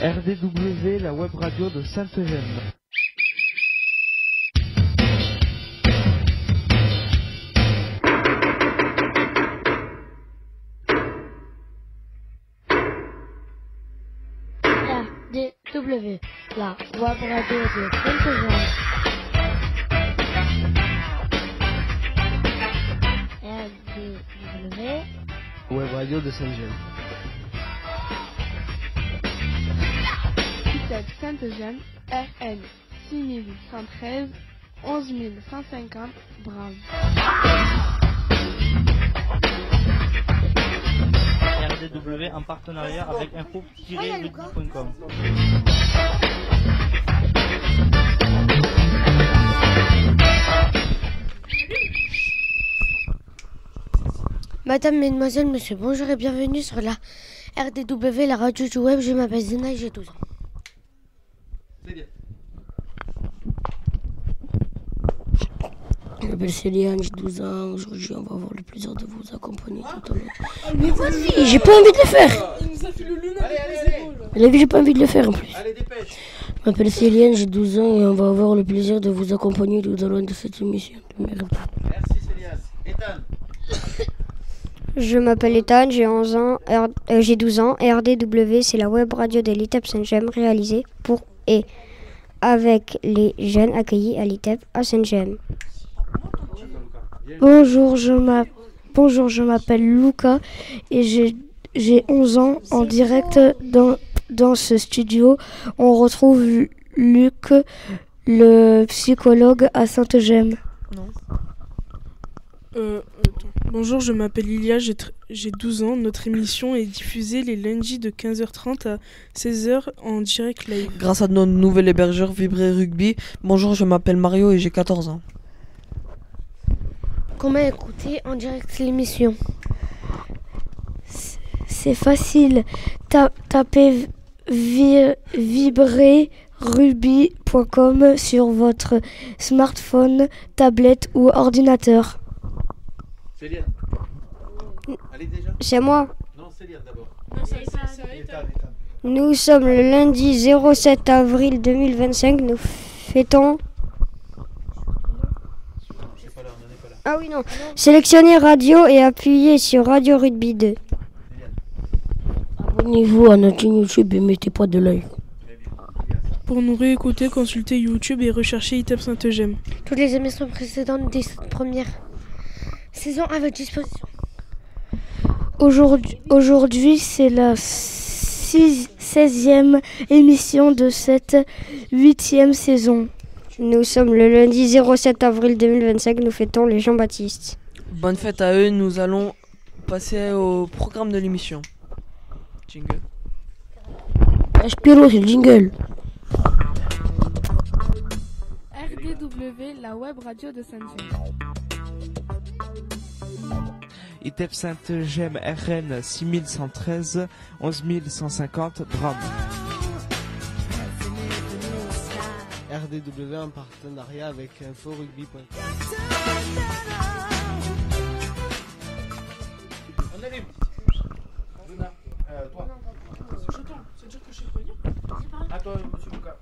RDW, la web radio de Sainte-Eugène. RDW, la web radio de Sainte-Eugène. RDW, Web radio de Sainte-Eugène. ITEP Sainte-Eugène, RN 6113, 11150, Brave. RDW en partenariat avec info-rugby.com. Madame, mesdemoiselles, monsieur, bonjour et bienvenue sur la RDW, la radio du web. Je m'appelle Zena et j'ai 12 ans. C'est bien. Je m'appelle Céliane, j'ai 12 ans. Aujourd'hui, on va avoir le plaisir de vous accompagner tout à l'heure. Mais vas-y, j'ai pas envie de le faire. Il nous a fait le lune Allez, avec allez, les allez. épaules. La vie, j'ai pas envie de le faire en plus. Allez, dépêche. Je m'appelle Céliane, j'ai 12 ans et on va avoir le plaisir de vous accompagner tout au long de cette émission de merde. Merci Céliane. Ethan. Je m'appelle Ethan, j'ai 11 ans, j'ai 12 ans. Et RDW, c'est la web radio de l'ITEP Saint-Gemme réalisée pour et avec les jeunes accueillis à l'ITEP à Saint-Gemme. Bonjour, je m'appelle Luca et j'ai 11 ans. En direct dans ce studio, on retrouve Luc, le psychologue à Sainte-Gemme. Bonjour, je m'appelle Ilia, j'ai 12 ans. Notre émission est diffusée les lundis de 15h30 à 16h en direct live. Grâce à notre nouvel hébergeur Vibrer Rugby. Bonjour, je m'appelle Mario et j'ai 14 ans. Comment écouter en direct l'émission? C'est facile. Tapez vibrerrugby.com sur votre smartphone, tablette ou ordinateur. Céliane. Allez déjà. C'est moi. Non, Céliane d'abord. Ethan. Nous sommes le lundi 07 avril 2025. Nous fêtons... Je sais pas là, on n'en est pas là. Ah oui, non. Sélectionnez radio et appuyez sur Radio Rugby 2. Abonnez-vous à notre chaîne YouTube et mettez pas de like. Très bien. Céliane. Pour nous réécouter, consultez YouTube et recherchez ITEP Sainte-Gemme. Toutes les émissions précédentes des premières saisons à votre disposition. Aujourd'hui, c'est la 16e émission de cette 8e saison. Nous sommes le lundi 07 avril 2025. Nous fêtons les Jean-Baptiste. Bonne fête à eux, nous allons passer au programme de l'émission. Jingle. Spiro, c'est le jingle. RDW, la web radio de Sainte-Gemme. ITEP Sainte-Gemme, RN 6113, 11150, Drame. RDW en partenariat avec info-rugby.com. On allume. Luna. Toi. C'est-à-dire que je sais pas lire. À toi, monsieur Lucas.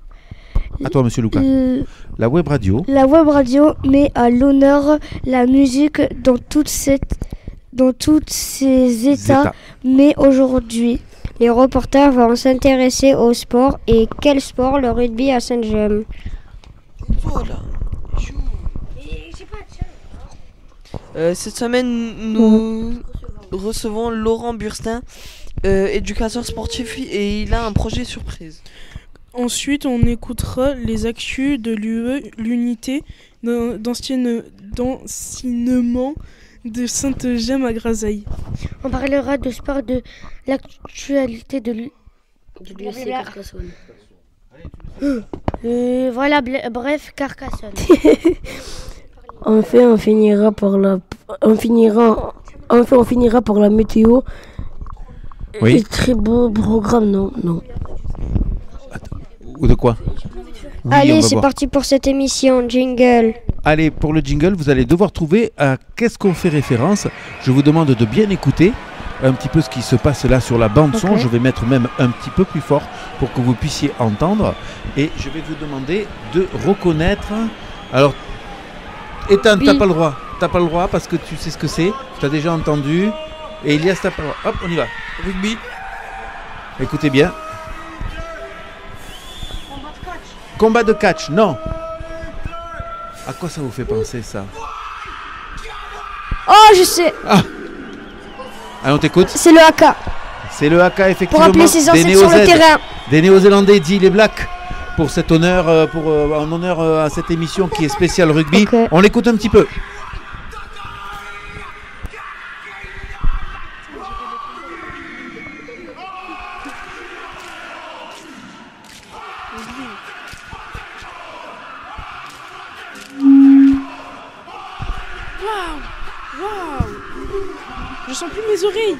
À toi, monsieur Lucas. La web radio. La web radio met à l'honneur la musique dans toutes ses états. Mais aujourd'hui, Les reporters vont s'intéresser au sport. Et quel sport? Le rugby à Sainte-Gemme. Voilà. Cette semaine, nous recevons Laurent Burstin, éducateur sportif, et il a un projet surprise. Ensuite, on écoutera les actus de l'unité d'enseignement de Sainte-Gemme à Grasailles. On parlera de sport, de l'actualité de l'UFC Carcassonne. Voilà, bref, Carcassonne. Enfin, on finira par la météo. Oui. Et très beau programme, non. Ou de quoi? Oui, allez, c'est parti pour cette émission. Jingle. Allez, pour le jingle, vous allez devoir trouver à qu'est-ce qu'on fait référence. Je vous demande de bien écouter. un petit peu ce qui se passe là sur la bande son. Ok. Je vais mettre même un petit peu plus fort pour que vous puissiez entendre. Et je vais vous demander de reconnaître. Alors, Ethan, Oui. t'as pas le droit. T'as pas le droit parce que tu sais ce que c'est. Tu as déjà entendu. Et Elias, t'as pas le droit. Hop, on y va. Rugby. Écoutez bien. Combat de catch, non. À quoi ça vous fait penser ça? Oh, je sais. Allez, on t'écoute. C'est le haka. C'est le haka, Pour effectivement. appeler ses des ancêtres sur le Néo-Z. terrain. Des Néo-Zélandais, dit les Blacks, pour cet honneur, en honneur à cette émission qui est spéciale rugby. Ok. On l'écoute un petit peu. Waouh. Je sens plus mes oreilles.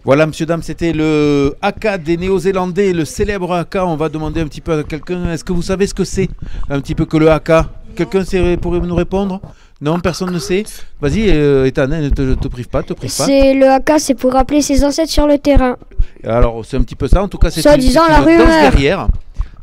Voilà, monsieur, dame, c'était le haka des Néo-Zélandais, le célèbre haka. On va demander un petit peu à quelqu'un, est-ce que vous savez ce que c'est un petit peu que le haka? Quelqu'un pourrait nous répondre? Non, personne ne sait. Vas-y, Ethan, ne te prive pas, C'est le haka, c'est pour appeler ses ancêtres sur le terrain. Alors, c'est un petit peu ça. En tout cas, c'est Soi-disant, la une danse rumeur. guerrière.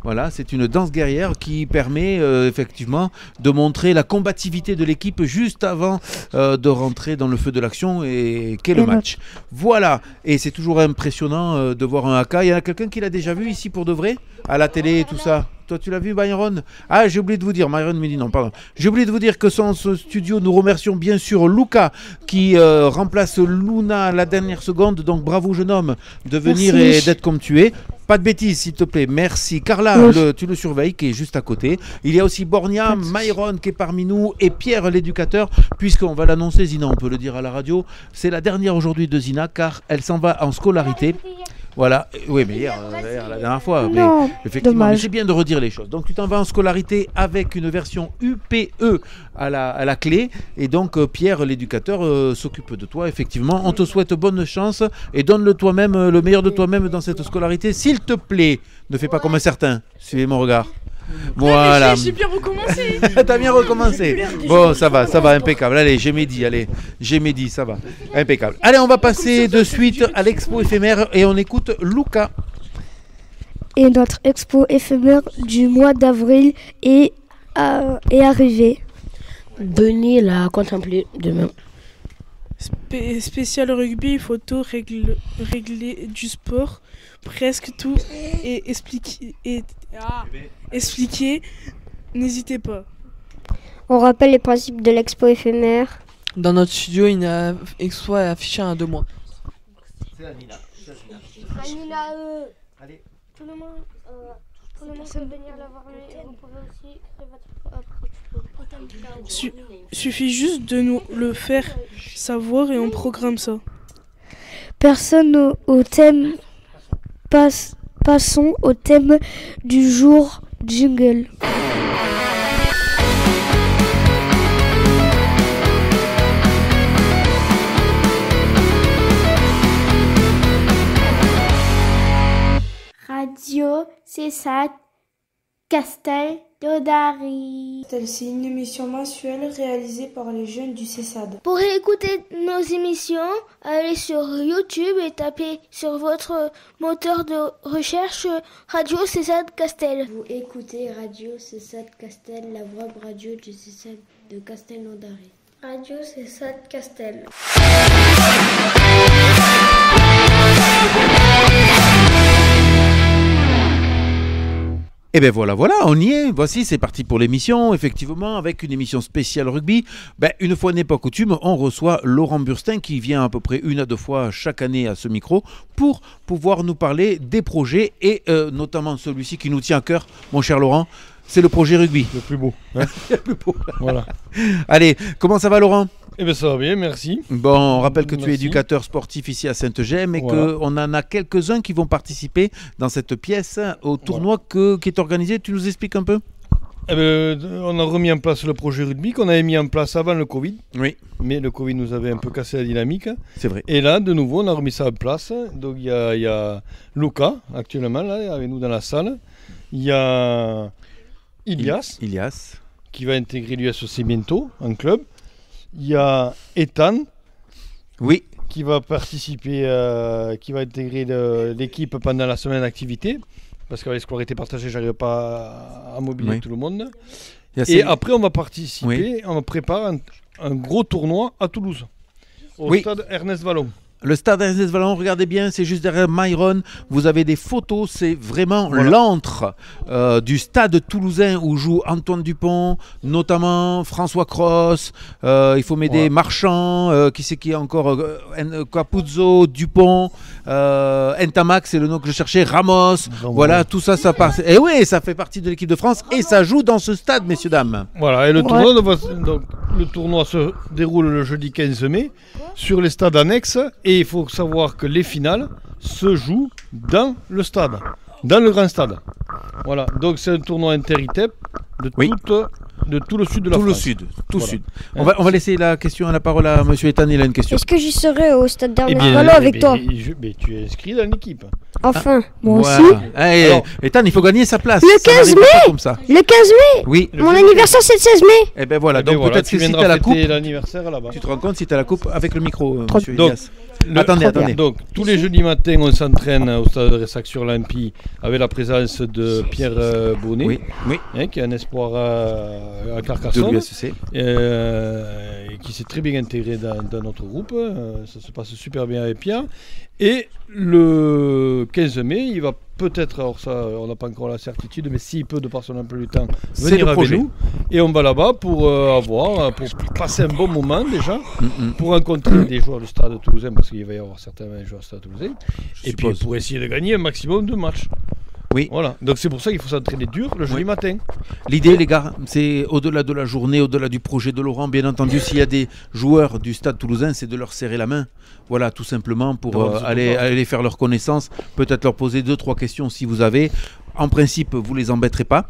Voilà, c'est une danse guerrière qui permet effectivement de montrer la combativité de l'équipe juste avant de rentrer dans le feu de l'action et qu'est le match. Voilà, et c'est toujours impressionnant de voir un haka. Il y en a quelqu'un qui l'a déjà vu ici pour de vrai? À la télé et tout ça? Toi, tu l'as vu, Myron? Ah, j'ai oublié de vous dire, Myron me dit non, pardon. J'ai oublié de vous dire que sans ce studio, nous remercions bien sûr Luca qui remplace Luna à la dernière seconde. Donc bravo, jeune homme, de venir Merci. et d'être comme tu es. Pas de bêtises, s'il te plaît. Merci. Carla, Oui. tu le surveilles, qui est juste à côté. Il y a aussi Bornia, Myron qui est parmi nous et Pierre, l'éducateur, puisqu'on va l'annoncer, Zina, on peut le dire à la radio. C'est la dernière aujourd'hui de Zina, car elle s'en va en scolarité. Voilà, oui, mais hier, la dernière fois. Non, mais effectivement, dommage. mais c'est bien de redire les choses. Donc, tu t'en vas en scolarité avec une version UPE à la clé. Et donc, Pierre, l'éducateur, s'occupe de toi. Effectivement, on te souhaite bonne chance et donne-le toi-même, le meilleur de toi-même dans cette scolarité. S'il te plaît, ne fais pas comme un certain. Suivez mon regard. Voilà. J'ai bien recommencé. T'as bien recommencé. Bon, ça va, impeccable. Allez, j'ai médit, ça va. Impeccable. Allez, on va passer de suite à l'expo éphémère et on écoute Luca. Et notre expo éphémère du mois d'avril est arrivée. Venez la contempler demain. Spécial rugby, photo, régler du sport, presque tout et expliquer, n'hésitez pas. On rappelle les principes de l'expo éphémère. Dans notre studio, une expo est affichée à 2 mois. Allez. Tout le monde peut venir la voir, vous pouvez aussi Suffit juste de nous le faire savoir et on programme ça. Personne au thème. Passons au thème du jour, jingle. Radio César Castel d'Odari. C'est une émission mensuelle réalisée par les jeunes du CESAD. Pour écouter nos émissions, allez sur YouTube et tapez sur votre moteur de recherche Radio César Castel. Vous écoutez Radio César Castel, la web radio du César de Castelnaudary. Radio César Castel. Et bien voilà, on y est. Voici, c'est parti pour l'émission. Effectivement, avec une émission spéciale rugby. Une fois n'est pas coutume, on reçoit Laurent Burstin qui vient à peu près 1 à 2 fois chaque année à ce micro pour pouvoir nous parler des projets et notamment celui-ci qui nous tient à cœur, mon cher Laurent. C'est le projet rugby. Le plus beau. Hein. Le plus beau. Voilà. Allez, comment ça va, Laurent ? Eh bien ça va bien, merci. Bon, on rappelle que tu es Merci. éducateur sportif ici à Sainte-Gemme et Voilà. qu'on en a quelques-uns qui vont participer dans cette pièce au tournoi qui est organisé. Tu nous expliques un peu ? Eh ben, on a remis en place le projet rugby qu'on avait mis en place avant le Covid. Oui. Mais le Covid nous avait un peu cassé la dynamique. C'est vrai. Et là, de nouveau, on a remis ça en place. Donc il y a Luca actuellement là avec nous dans la salle. Il y a Ilias, Ilias. qui va intégrer l'USC bientôt en club. Il y a Ethan. Oui. Qui va participer, qui va intégrer l'équipe pendant la semaine d'activité. Parce qu'avec les scolarités partagées, j'arrive pas à mobiliser tout le monde. Et après, on va participer, on prépare un gros tournoi à Toulouse, au stade Ernest Vallon. Le stade Ernest Vallon, regardez bien, c'est juste derrière Myron. Vous avez des photos, c'est vraiment l'antre du stade toulousain où joue Antoine Dupont, notamment François Cros. Il faut m'aider, Marchand, qui c'est qui est encore Capuzzo, Dupont, Ntamak, c'est le nom que je cherchais, Ramos. Voilà, tout ça, ça part. Et oui, ça fait partie de l'équipe de France et ça joue dans ce stade, messieurs, dames. Voilà, et le tournoi se déroule le jeudi 15 mai sur les stades annexes. Et il faut savoir que les finales se jouent dans le stade, dans le grand stade. Voilà, donc c'est un tournoi inter-ITEP de tout le sud de la France. Tout le sud. On va laisser la parole à M. Ethan, il a une question. Est-ce que j'y serai au stade d'Ernest Vallon avec toi? Mais tu es inscrit dans l'équipe. Enfin, moi aussi. Ethan, il faut gagner sa place. Le 15 mai comme ça. Le 15 mai Oui. Mon anniversaire, c'est le 16 mai. Et ben voilà, donc peut-être que si tu as la coupe, l'anniversaire là-bas. Tu te rends compte si tu as la coupe avec le micro, M. Elias. Attendez. Donc, tous les jeudis matins, on s'entraîne au stade de Ressac-sur-Lampie avec la présence de Pierre Bonnet, qui est un espoir à Carcassonne, qui s'est très bien intégré dans notre groupe. Ça se passe super bien avec Pierre. Et le 15 mai, il va peut-être, alors ça, on n'a pas encore la certitude, mais s'il peut, de par son emploi du temps, venir avec nous. Et on va là-bas pour passer un bon moment déjà, pour rencontrer des joueurs du stade toulousain, parce qu'il va y avoir certains joueurs du stade toulousain, et puis pour essayer de gagner un maximum de matchs. Oui. Voilà. Donc c'est pour ça qu'il faut s'entraîner dur le jeudi matin. L'idée, les gars, c'est au-delà de la journée, au-delà du projet de Laurent, bien entendu, s'il y a des joueurs du stade toulousain, c'est de leur serrer la main. Voilà, tout simplement pour aller faire leur connaissance, peut-être leur poser 2-3 questions si vous avez. En principe, vous les embêterez pas,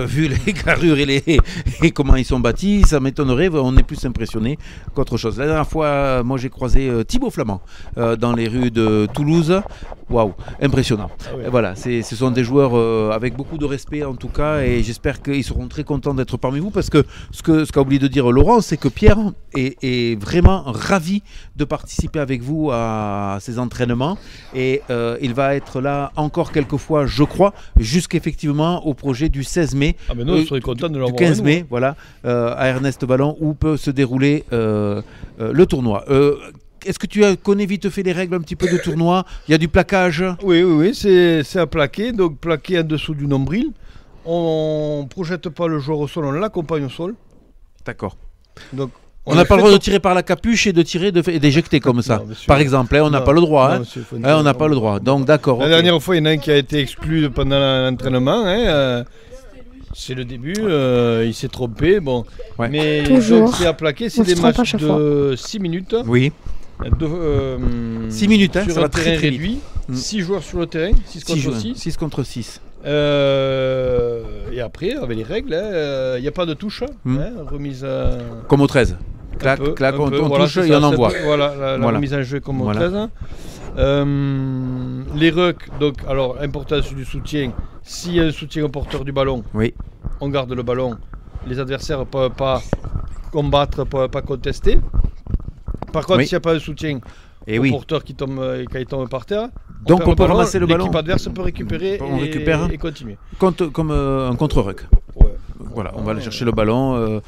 vu les carrures et comment ils sont bâtis, ça m'étonnerait, on est plus impressionné qu'autre chose. La dernière fois, moi j'ai croisé Thibaut Flamand dans les rues de Toulouse, waouh, impressionnant. Voilà, ce sont des joueurs avec beaucoup de respect en tout cas, et j'espère qu'ils seront très contents d'être parmi vous, parce que ce qu'a oublié de dire Laurent, c'est que Pierre est vraiment ravi de participer avec vous à ces entraînements, et il va être là encore quelques fois, je crois, jusqu'effectivement au projet du 16 mai, nous, on content de du 15 mai, voilà, à Ernest Vallon, où peut se dérouler le tournoi. Est-ce que tu connais vite fait les règles un petit peu de tournoi? Il y a du plaquage? Oui, c'est à plaquer, donc plaquer en dessous du nombril. On ne projette pas le joueur au sol, on l'accompagne au sol. D'accord. Donc on n'a pas le droit de tirer par la capuche et de tirer et d'éjecter comme ça. Par exemple, on n'a pas le droit. On n'a pas le droit. Donc d'accord. La dernière fois, il y en a un qui a été exclu pendant l'entraînement. C'est le début, il s'est trompé. Bon. Mais c'est à plaquer, c'est des matchs de 6 minutes. Oui. 6 minutes, sur ça va très réduit. 6 joueurs sur le terrain, 6 contre 6. 6 contre 6. Et après, avec les règles, il n'y a pas de touche. Remise comme au 13. Clac, on touche et on envoie. Voilà, la remise en jeu comme au 13. Les rucks, donc, alors, importance du soutien. S'il y a un soutien au porteur du ballon, on garde le ballon. Les adversaires ne peuvent pas combattre, ne peuvent pas contester. Par contre, s'il n'y a pas de soutien au porteur qui tombe par terre, donc on peut ramasser le ballon. L'équipe adverse peut récupérer et continuer. Comme un contre-ruck. Voilà, on va aller chercher le ballon.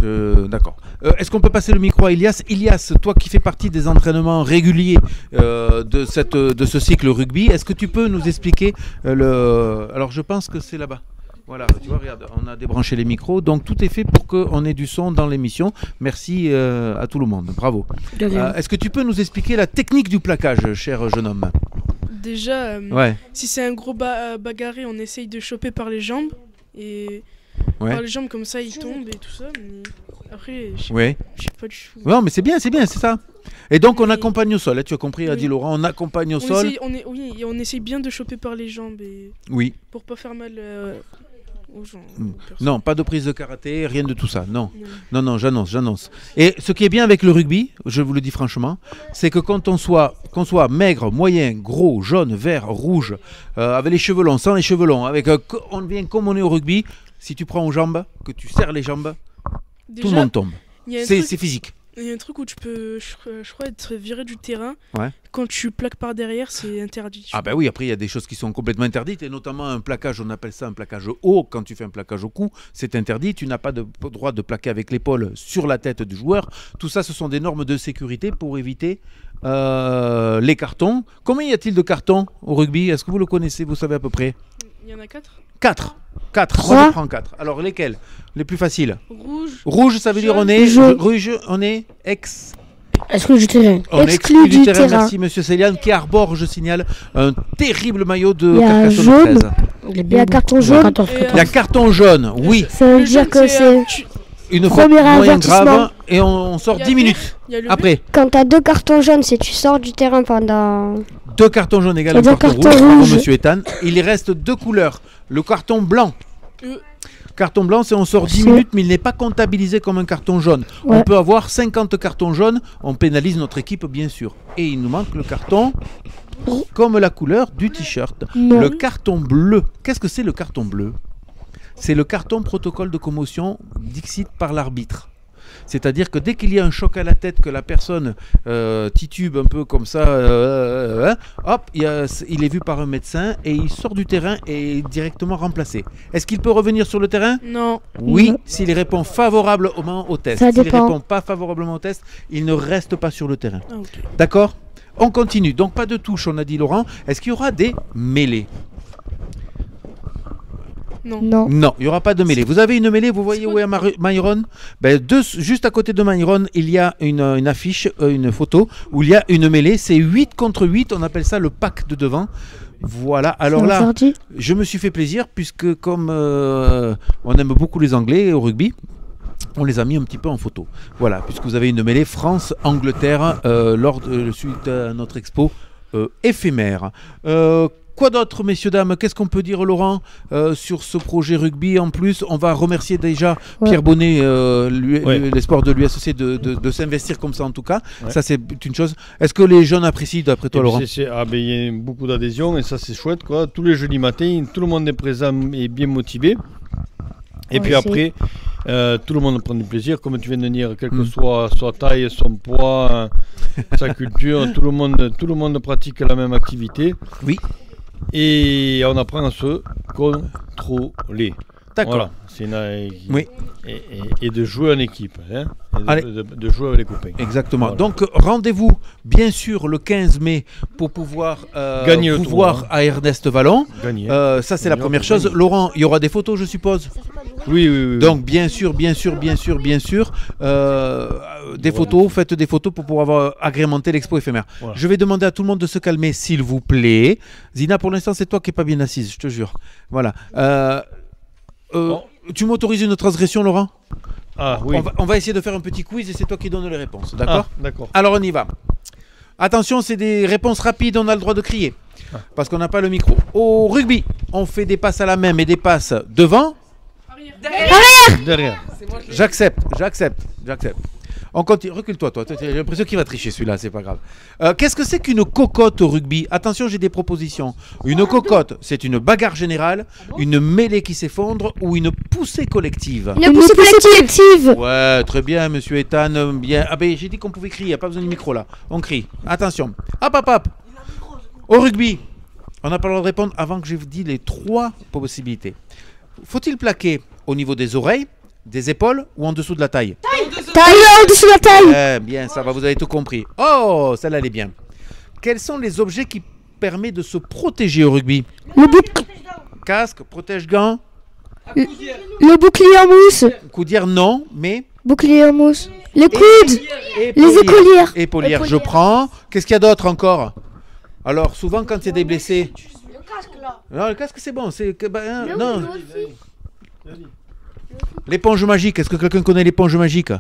D'accord. Est-ce qu'on peut passer le micro à Ilias? Ilias, toi qui fais partie des entraînements réguliers de ce cycle rugby, est-ce que tu peux nous expliquer Alors je pense que c'est là-bas. Voilà, tu vois, regarde, on a débranché les micros, donc tout est fait pour qu'on ait du son dans l'émission. Merci à tout le monde, bravo. Est-ce que tu peux nous expliquer la technique du plaquage, cher jeune homme? Déjà, si c'est un gros bagarré, on essaye de choper par les jambes, et par les jambes comme ça, il tombe et tout ça. Mais après, je sais pas du tout. Non, mais c'est bien, c'est ça. Et donc on accompagne au sol, tu as compris, a dit Laurent, on accompagne au sol. On essaye bien de choper par les jambes, et pour pas faire mal aux gens. Non, pas de prise de karaté, rien de tout ça. Non, non, j'annonce. Et ce qui est bien avec le rugby, je vous le dis franchement, c'est que qu'on soit maigre, moyen, gros, jaune, vert, rouge, avec les cheveux longs, sans les cheveux longs, on vient comme on est au rugby. Si tu prends aux jambes, que tu serres les jambes, déjà, tout le monde tombe. C'est physique. Il y a un truc où tu peux, je crois, être viré du terrain. Ouais. Quand tu plaques par derrière, c'est interdit. Ah bah oui, après il y a des choses qui sont complètement interdites, et notamment un plaquage, on appelle ça un plaquage haut. Quand tu fais un plaquage au cou, c'est interdit. Tu n'as pas de droit de plaquer avec l'épaule sur la tête du joueur. Tout ça, ce sont des normes de sécurité pour éviter les cartons. Combien y a-t-il de cartons au rugby? Est-ce que vous le connaissez? Vous savez à peu près? Il y en a 4. 4. Moi je prends 4. Alors lesquels? Les plus faciles? Rouge, ça veut dire on est exclu du terrain. On est exclu du terrain. Merci monsieur Céliane, qui arbore, je signale, un terrible maillot de Carcassonne 13. Il y a carton jaune. Il y a carton jaune, oui. Ça veut dire que c'est une faute moyenne grave et on sort 10 minutes après. Quand tu as 2 cartons jaunes, c'est tu sors du terrain pendant... 2 cartons jaunes égale un carton rouge, monsieur Ethan. Il reste 2 couleurs. Le carton blanc. Carton blanc, c'est on sort 10 minutes, mais il n'est pas comptabilisé comme un carton jaune. Ouais. On peut avoir 50 cartons jaunes, on pénalise notre équipe, bien sûr. Et il nous manque le carton, comme la couleur du t-shirt. Le carton bleu. Qu'est-ce que c'est le carton bleu? C'est le carton protocole de commotion dixit par l'arbitre. C'est-à-dire que dès qu'il y a un choc à la tête, que la personne titube un peu comme ça, hop, il est vu par un médecin et il sort du terrain et est directement remplacé. Est-ce qu'il peut revenir sur le terrain? Non. Oui, s'il répond favorablement au test. S'il ne répond pas favorablement au test, il ne reste pas sur le terrain. Ah, okay. D'accord? On continue. Donc pas de touche, on a dit Laurent. Est-ce qu'il y aura des mêlées? Non, il n'y aura pas de mêlée. Vous avez une mêlée, vous voyez où est Myron? Juste à côté de Myron, il y a une affiche, une photo, où il y a une mêlée. C'est 8 contre 8, on appelle ça le pack de devant. Voilà, alors là, je me suis fait plaisir, puisque comme on aime beaucoup les Anglais au rugby, on les a mis un petit peu en photo. Voilà, puisque vous avez une mêlée France-Angleterre suite à notre expo éphémère. Quoi d'autre, messieurs, dames? Qu'est-ce qu'on peut dire, Laurent, sur ce projet rugby? En plus, on va remercier déjà Pierre Bonnet, l'espoir de l'USC, de s'investir comme ça, en tout cas. Ouais. Ça, c'est une chose. Est-ce que les jeunes apprécient, d'après toi, Laurent? Il y a beaucoup d'adhésion, et ça, c'est chouette, quoi. Tous les jeudis matins, tout le monde est présent et bien motivé. Et puis après, tout le monde prend du plaisir, comme tu viens de dire, quelle que soit sa taille, son poids, sa culture, tout le monde pratique la même activité. Oui. Et on apprend à se contrôler. D'accord. Voilà. Et de jouer en équipe. Hein, de jouer avec les copains. Exactement. Voilà. Donc rendez-vous bien sûr le 15 mai pour pouvoir vous voir à Ernest Vallon. Ça c'est la première chose. Laurent, il y aura des photos, je suppose? Oui. Donc bien sûr, des photos, faites des photos pour pouvoir agrémenter l'expo éphémère. Voilà. Je vais demander à tout le monde de se calmer, s'il vous plaît. Zina, pour l'instant, c'est toi qui n'es pas bien assise, je te jure. Voilà. Tu m'autorises une transgression, Laurent? Ah oui. On va essayer de faire un petit quiz et c'est toi qui donnes les réponses. D'accord? D'accord. Alors on y va. Attention, c'est des réponses rapides, on a le droit de crier. Parce qu'on n'a pas le micro. Au rugby, on fait des passes à la main et des passes devant. Derrière. J'accepte. On continue. Recule-toi, toi. J'ai l'impression qu'il va tricher celui-là, c'est pas grave. Qu'est-ce que c'est qu'une cocotte au rugby? Attention, j'ai des propositions. Une cocotte, c'est une bagarre générale, une mêlée qui s'effondre ou une poussée collective. Une poussée collective. Ouais, très bien, monsieur Ethan. Bien. Ah ben, j'ai dit qu'on pouvait crier, il n'y a pas besoin de micro là. On crie. Attention. Hop. Au rugby, on n'a pas le droit de répondre avant que je vous dise les 3 possibilités. Faut-il plaquer au niveau des oreilles, des épaules ou en dessous de la taille? Taille en dessous de la taille. Bien, ça va, vous avez tout compris. Oh, celle-là, elle est bien. Quels sont les objets qui permettent de se protéger au rugby? Le bouclier. Casque, protège-gants. Le bouclier en mousse. Coudière, non, mais... Bouclier en mousse. Les coudes. Les écolières. Épaulières, je prends. Qu'est-ce qu'il y a d'autre encore? Alors, souvent, quand il y a des blessés... Le casque, là. Non, le casque, c'est bon. Non. L'éponge magique, est-ce que quelqu'un connaît l'éponge magique? Ouais,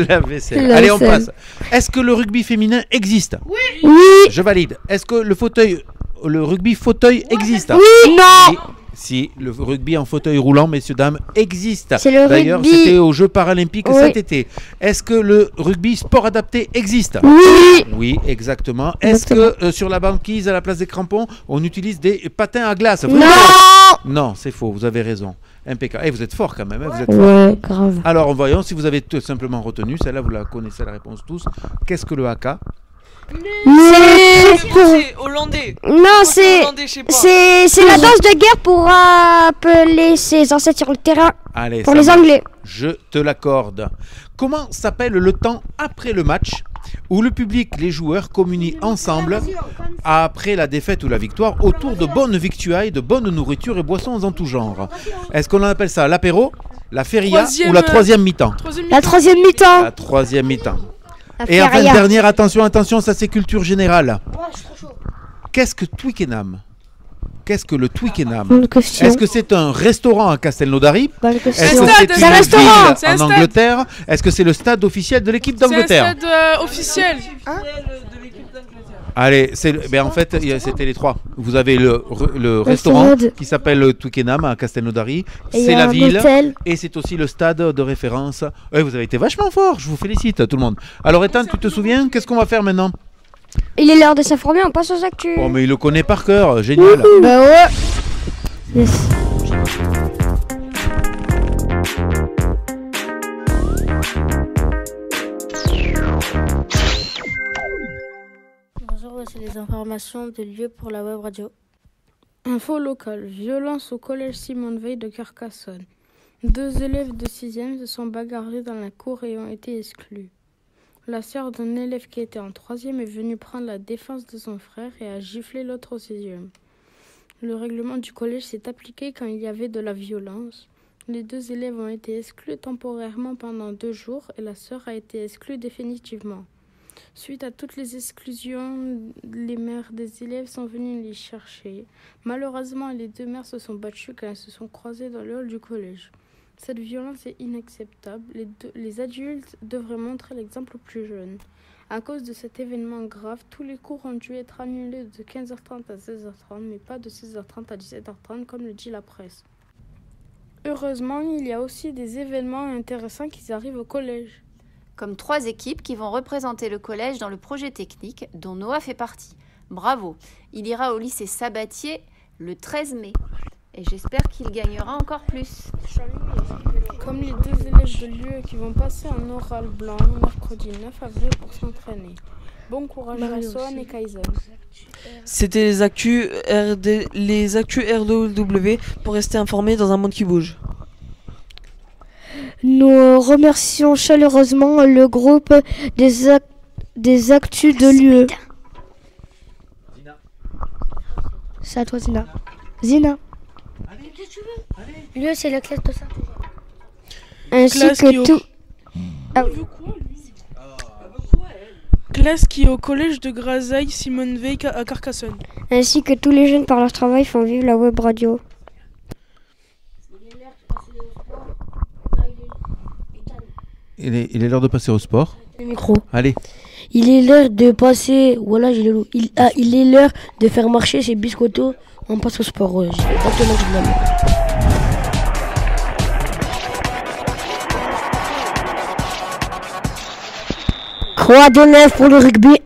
la vaisselle. Allez, on passe. Est-ce que le rugby féminin existe? Oui. Je valide. Est-ce que le fauteuil le rugby fauteuil existe? Oui. Non. Si, le rugby en fauteuil roulant, messieurs, dames, existe. D'ailleurs, c'était aux Jeux Paralympiques cet été. Est-ce que le rugby sport adapté existe? Oui. Oui, exactement. Est-ce que sur la banquise, à la place des crampons, on utilise des patins à glace? Non. Non, c'est faux, vous avez raison. Impeccable. Et vous êtes fort quand même. Hein, vous êtes ouais, grave. Alors, voyons si vous avez tout simplement retenu. Celle-là, vous la connaissez la réponse tous. Qu'est-ce que le haka? C'est hollandais. Non, c'est la danse de guerre pour appeler ses ancêtres sur le terrain. Allez, pour les Anglais. Je te l'accorde. Comment s'appelle le temps après le match où le public, les joueurs communient ensemble après la défaite ou la victoire autour de bonnes victuailles, de bonnes nourritures et boissons en tout genre? Est-ce qu'on appelle ça l'apéro, la feria ou la troisième mi-temps? La troisième mi-temps. La troisième mi-temps. Et enfin, dernière, attention, ça c'est culture générale. Qu'est-ce que Twickenham? Qu'est-ce que le Twickenham? Est-ce que c'est un restaurant à Castelnaudary? Est-ce que c'est un restaurant en Angleterre? Est-ce que c'est le stade officiel de l'équipe d'Angleterre? C'est un stade officiel. Allez, en fait, c'était les trois. Vous avez le restaurant qui s'appelle Twickenham à Castelnaudary. C'est la ville. Et c'est aussi le stade de référence. Vous avez été vachement fort. Je vous félicite, tout le monde. Alors, Ethan, tu te souviens? Qu'est-ce qu'on va faire maintenant? Il est l'heure de s'informer, on passe aux actus. Oh, mais il le connaît par cœur. Génial. Bah ouais. Yes. Voici les informations de lieu pour la web radio. Info locale. Violence au collège Simone Veil de Carcassonne. 2 élèves de 6e se sont bagarrés dans la cour et ont été exclus. La sœur d'un élève qui était en 3e est venue prendre la défense de son frère et a giflé l'autre au 6e. Le règlement du collège s'est appliqué quand il y avait de la violence. Les 2 élèves ont été exclus temporairement pendant 2 jours et la sœur a été exclue définitivement. Suite à toutes les exclusions, les mères des élèves sont venues les chercher. Malheureusement, les 2 mères se sont battues quand elles se sont croisées dans le hall du collège. Cette violence est inacceptable. Les adultes devraient montrer l'exemple aux plus jeunes. À cause de cet événement grave, tous les cours ont dû être annulés de 15h30 à 16h30, mais pas de 16h30 à 17h30 comme le dit la presse. Heureusement, il y a aussi des événements intéressants qui arrivent au collège. Comme 3 équipes qui vont représenter le collège dans le projet technique dont Noah fait partie. Bravo! Il ira au lycée Sabatier le 13 mai. Et j'espère qu'il gagnera encore plus. Comme les 2 élèves de lieu qui vont passer un oral blanc mercredi 9 avril pour s'entraîner. Bon courage à Sohan et Kaizen. C'était les actus RDW pour rester informés dans un monde qui bouge. Nous remercions chaleureusement le groupe des actus de l'UE. C'est à toi, Zina. Zina. L'UE, c'est la classe de ça. Ainsi que tout. Classe qui est au collège de Grazaille Simone Veil à Carcassonne. Ainsi que tous les jeunes par leur travail font vivre la web radio. Il est l'heure de passer au sport. Le micro. Allez. Il est l'heure de passer. Voilà, j'ai le loup. Il est l'heure de faire marcher ces biscottos. On passe au sport. Ouais, j'ai exactement ce que je voulais. Croix de neuf pour le rugby.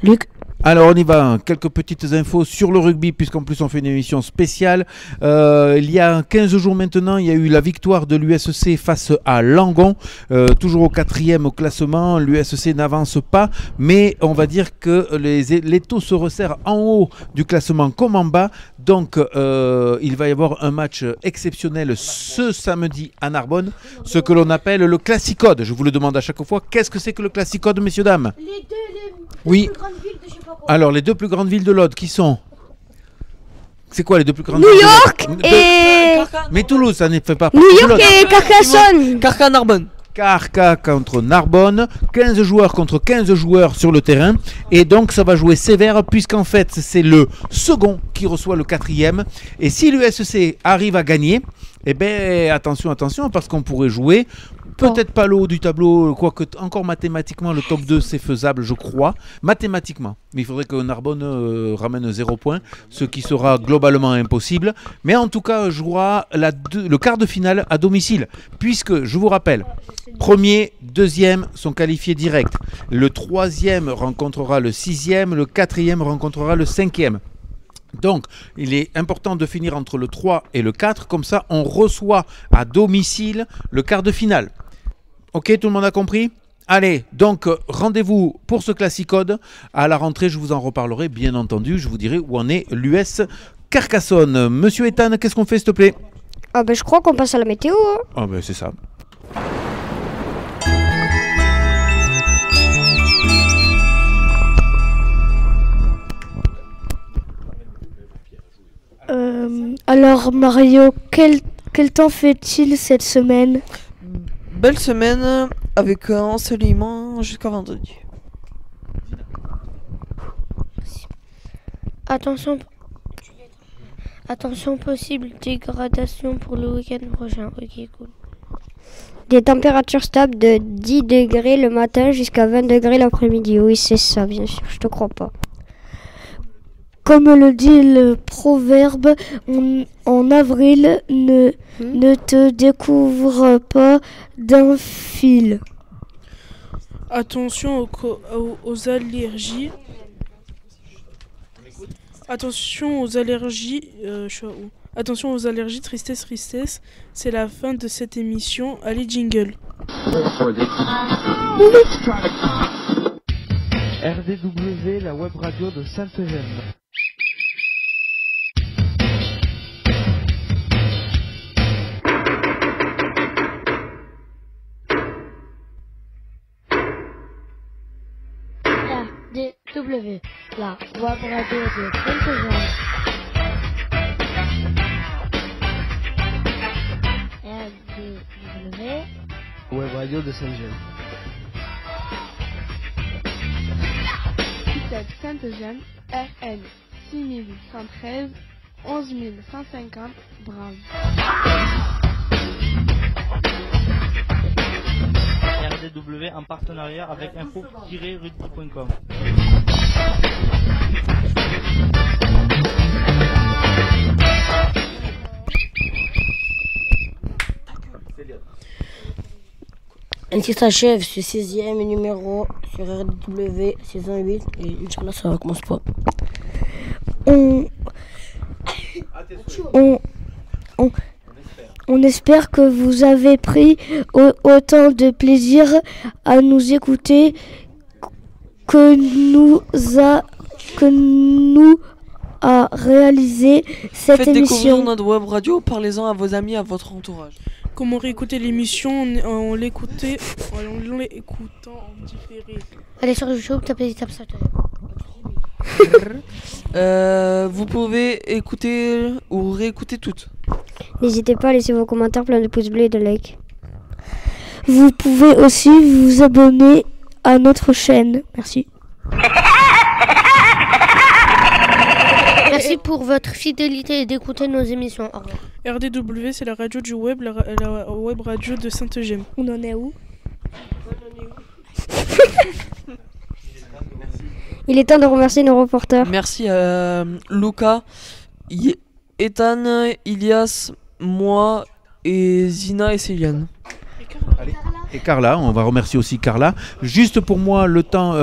Luc. Alors on y va, quelques petites infos sur le rugby puisqu'en plus on fait une émission spéciale. Il y a 15 jours maintenant, il y a eu la victoire de l'USC face à Langon, toujours au 4e au classement. L'USC n'avance pas, mais on va dire que les taux se resserrent en haut du classement comme en bas. Donc il va y avoir un match exceptionnel ce samedi à Narbonne, ce que l'on appelle le Classicode. Je vous le demande à chaque fois, qu'est-ce que c'est que le Classicode, messieurs, dames? Les deux oui. plus grandes villes de je sais pas quoi. Alors les 2 plus grandes villes de l'Aude qui sont? C'est quoi les 2 plus grandes New villes York et... Mais Toulouse, ça ne fait pas New partie de York l'Aude. et Carcassonne. Carca-Narbonne. Carca contre Narbonne, 15 joueurs contre 15 joueurs sur le terrain. Et donc ça va jouer sévère puisqu'en fait c'est le second qui reçoit le 4e. Et si l'USC arrive à gagner, eh bien attention, parce qu'on pourrait jouer Peut-être pas le haut du tableau, quoique encore mathématiquement, le top 2, c'est faisable, je crois. Mathématiquement. Mais il faudrait que Narbonne ramène 0 points, ce qui sera globalement impossible. Mais en tout cas, jouera le quart de finale à domicile. Puisque, je vous rappelle, premier, deuxième sont qualifiés direct. Le troisième rencontrera le sixième, le quatrième rencontrera le cinquième. Donc, il est important de finir entre le 3 et le 4, comme ça on reçoit à domicile le quart de finale. Ok, tout le monde a compris ? Allez, donc rendez-vous pour ce Classicode. À la rentrée, je vous en reparlerai, bien entendu. Je vous dirai où en est l'US Carcassonne. Monsieur Ethan, qu'est-ce qu'on fait, s'il te plaît ? Ah ben, je crois qu'on passe à la météo. Hein. Ah ben, c'est ça. Alors Mario, quel temps fait-il cette semaine? Belle semaine avec un ensoleillement jusqu'à vendredi. Attention, possible dégradation pour le week-end prochain. Ok, cool. Des températures stables de 10 degrés le matin jusqu'à 20 degrés l'après-midi. Oui, c'est ça, bien sûr, je te crois pas. Comme le dit le proverbe, en avril, ne te découvre pas d'un fil. Attention aux allergies. Attention aux allergies. Attention aux allergies, tristesse. C'est la fin de cette émission. Allez, jingle. RDW, la web radio de Sainte-Eugène. RDW, la web radio de Sainte-Eugène. RDW, web radio de Sainte-Eugène. Sainte-Eugène, RN 6113 11150 Brave. RDW en partenariat avec info-rugby.com. Ainsi s'achève ce 16e numéro sur RDW saison 8 et Inch'Allah ça recommence pas. On espère que vous avez pris autant de plaisir à nous écouter que nous a réalisé cette émission. Faites découvrir notre web radio, parlez-en à vos amis, à votre entourage. Comment réécouter l'émission en l'écoutant en différé. Allez sur YouTube, tapez ça. Vous pouvez écouter ou réécouter toutes. N'hésitez pas à laisser vos commentaires, plein de pouces bleus et de likes. Vous pouvez aussi vous abonner à notre chaîne. Merci. Merci pour votre fidélité et d'écouter nos émissions. Au revoir. RDW, c'est la radio du web, la web radio de Sainte-Eugène. On en est où? Il est temps de remercier nos reporters. Merci à Luca, Ethan, Ilias, moi et Zina et Céliane. Et Carla, on va remercier aussi Carla. Juste pour moi, le temps,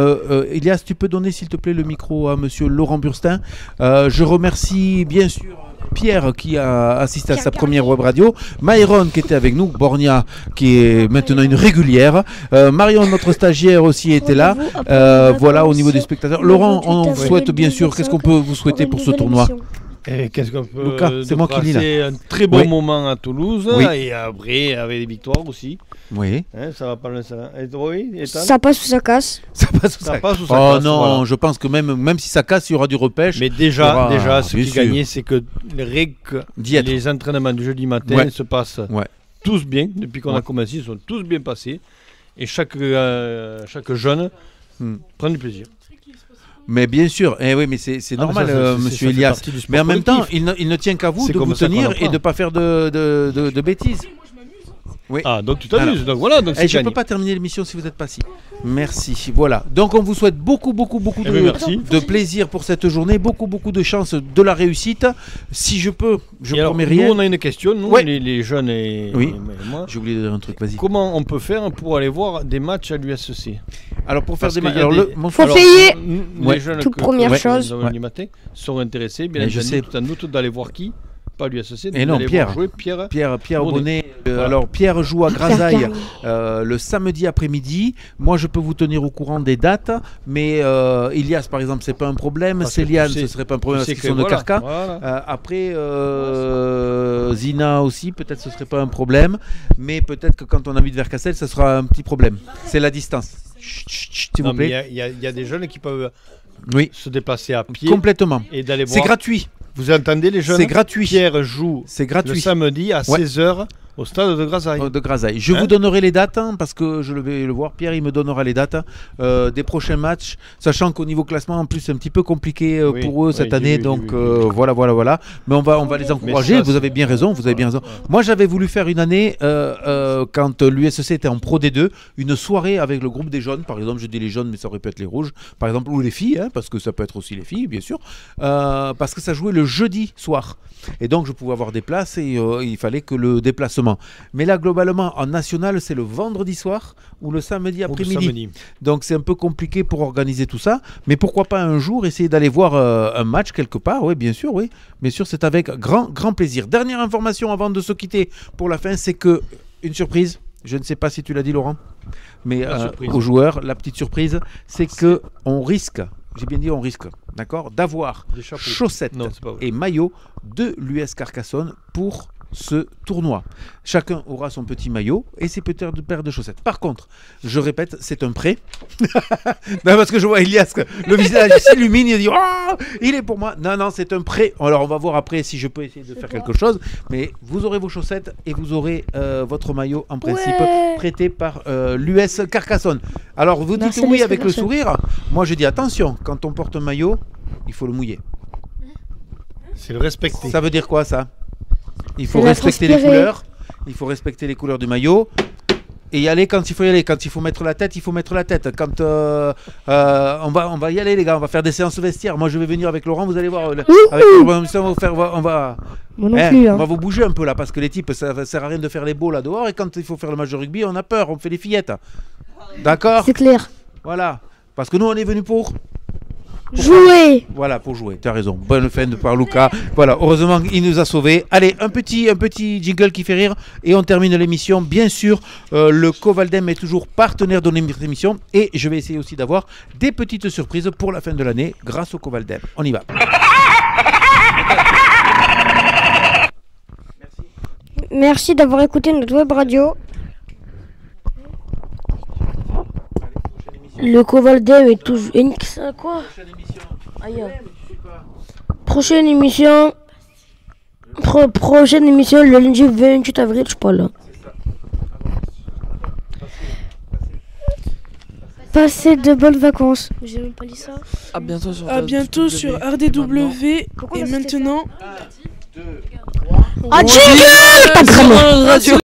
Elias, tu peux donner s'il te plaît le micro à monsieur Laurent Burstin. Je remercie bien sûr Pierre qui a assisté à sa première web radio, Myron qui était avec nous, Bornia qui est maintenant une régulière, Marion notre stagiaire aussi était là. Voilà au niveau des spectateurs. Laurent, on souhaite bien sûr, qu'est-ce qu'on peut vous souhaiter pour ce tournoi? Et qu'est-ce qu'on peut Luca, c'est moi qui lis là. Un très bon moment à Toulouse, et après avec des victoires aussi. Oui. Hein, ça va pas ça. Oui, ça passe ou ça casse. Ça passe ou ça casse. Oh non, voilà. Je pense que même si ça casse, il y aura du repêche. Mais déjà, ce qui gagnait, c'est que les entraînements du jeudi matin se passent tous bien. Depuis qu'on a commencé, ils sont tous bien passés. Et chaque jeune prend du plaisir. Mais bien sûr, oui, mais c'est normal, monsieur Elias. Mais en même temps, il ne tient qu'à vous de vous tenir et de ne pas faire de bêtises. Oui. Ah, donc tu t'amuses. Donc voilà, donc c'est je ne peux pas terminer l'émission si vous n'êtes pas assis. Merci. Voilà. Donc on vous souhaite beaucoup de plaisir pour cette journée, beaucoup de chance, de la réussite. Si je peux, je promets rien. Nous, on a une question, nous, les jeunes et moi. J'ai oublié de dire un truc, vas-y. Comment on peut faire pour aller voir des matchs à l'USEC? Alors pour faire des matchs, faut payer. Les jeunes toute première chose. sont intéressés, bien entendu, tout en doute d'aller voir qui? Pas l'USEC, et non, Pierre Bonnet. Alors Pierre joue à Grasailles le samedi après-midi. Moi je peux vous tenir au courant des dates, mais Ilias par exemple c'est pas un problème, Céliane ce serait pas un problème parce qu'ils sont de Carca. Après Zina aussi peut-être ce serait pas un problème, mais peut-être que quand on habite vers Cassel ça sera un petit problème. C'est la distance. S'il vous plaît. Il y a des jeunes qui peuvent se déplacer à pied complètement et d'aller voir. C'est gratuit. Vous entendez les jeunes? C'est gratuit. Pierre joue le samedi à 16h au stade de Grasailles. Je vous donnerai les dates parce que je vais le voir. Pierre, il me donnera les dates des prochains matchs, sachant qu'au niveau classement, en plus, c'est un petit peu compliqué pour eux cette année. Donc voilà. Mais on va les encourager. Vous avez bien raison. Moi, j'avais voulu faire une année quand l'USEC était en Pro D2, une soirée avec le groupe des jeunes. Par exemple, je dis les jeunes, mais ça aurait pu être les rouges, par exemple, ou les filles, parce que ça peut être aussi les filles, bien sûr, parce que ça jouait le jeudi soir. Et donc, je pouvais avoir des places et il fallait que le déplacement. Mais là, globalement, en national, c'est le vendredi soir ou le samedi après-midi. Donc, c'est un peu compliqué pour organiser tout ça. Mais pourquoi pas un jour essayer d'aller voir un match quelque part? Oui, bien sûr, c'est avec grand plaisir. Dernière information avant de se quitter pour la fin, c'est que une surprise. Je ne sais pas si tu l'as dit, Laurent, mais aux joueurs, la petite surprise, c'est que on risque. J'ai bien dit on risque, d'accord, d'avoir chaussettes et maillots de l'US Carcassonne pour ce tournoi. Chacun aura son petit maillot et ses petites paires de chaussettes. Par contre, je répète, c'est un prêt. Non, parce que je vois Elias, le visage s'illumine, il dit oh, il est pour moi. Non, c'est un prêt. Alors on va voir après si je peux essayer de faire quelque chose. Mais vous aurez vos chaussettes et vous aurez votre maillot en principe prêté par l'US Carcassonne. Alors vous dites oui avec le sourire. Moi je dis attention, quand on porte un maillot, il faut le mouiller. C'est le respecter. Ça veut dire quoi ça? Il faut respecter les couleurs, il faut respecter les couleurs du maillot et y aller quand il faut y aller. Quand il faut mettre la tête, il faut mettre la tête. Quand on va y aller les gars, on va faire des séances vestiaires. Moi je vais venir avec Laurent, vous allez voir. On va vous bouger un peu là parce que les types, ça sert à rien de faire les beaux là dehors et quand il faut faire le match de rugby, on a peur, on fait les fillettes. D'accord? C'est clair. Voilà, parce que nous on est venus pour jouer. Voilà, pour jouer, tu as raison. Bonne fin de par Lucas. Voilà, heureusement il nous a sauvés. Allez, un petit jingle qui fait rire et on termine l'émission. Bien sûr, le Covaldem est toujours partenaire de notre émission et je vais essayer aussi d'avoir des petites surprises pour la fin de l'année grâce au Covaldem. On y va. Merci d'avoir écouté notre web radio. Le Covaldem est toujours... Quoi? Prochaine émission le lundi 28 avril, je suis pas là. Passez de bonnes vacances. J'ai même pas dit ça. À bientôt sur RDW et maintenant... Ah, jingle!